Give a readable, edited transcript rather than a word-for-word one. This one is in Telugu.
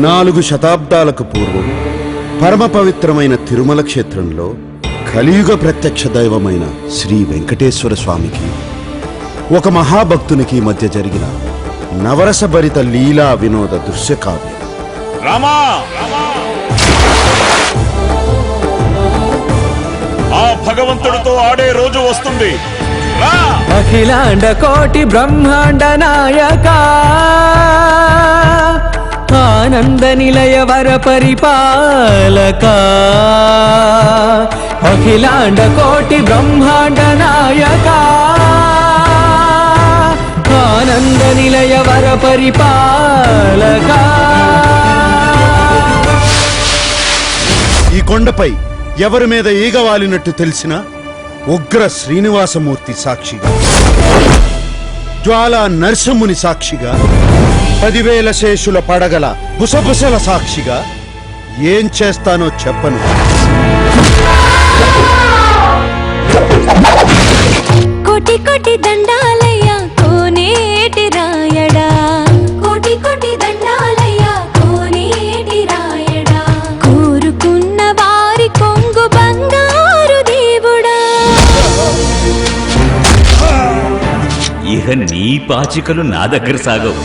4 శతాబ్దాలకు పూర్వం పరమ పవిత్రమైన తిరుమల క్షేత్రంలో కలియుగ ప్రత్యక్ష దైవమైన శ్రీ వెంకటేశ్వర స్వామికి ఒక మహాభక్తునికి మధ్య జరిగిన నవరసభరిత లీలా వినోద దృశ్యకావ్యం. రామా, ఆ భగవంతుడితో ఆడే రోజు వస్తుంది. అఖిలాండ కోటి బ్రహ్మాండ నాయక, ఆనంద నిలయ వర పరిపాలక. అఖిలాండ కోటి బ్రహ్మాండ నాయక, ఆనంద నిలయ వర పరిపాలక. ఈ కొండపై ఎవరి మీద ఈగ వాలినట్టు తెలిసిన ఉగ్ర శ్రీనివాసమూర్తి సాక్షిగా, జ్వాలా నరసింహుని సాక్షిగా, 10,000 శేషుల పడగల బుసబుసల సాక్షిగా ఏం చేస్తానో చెప్పను. కోటి కోటి దండాలయ్యా కోనేటి రాయడా, కోటి కోటి దండాలయ్యా కోనేటి రాయడా. కోరుకున్న వారి కొంగు బంగారు దేవుడా. ఇహ నీ పాచికలు నా దగ్గర సాగవు.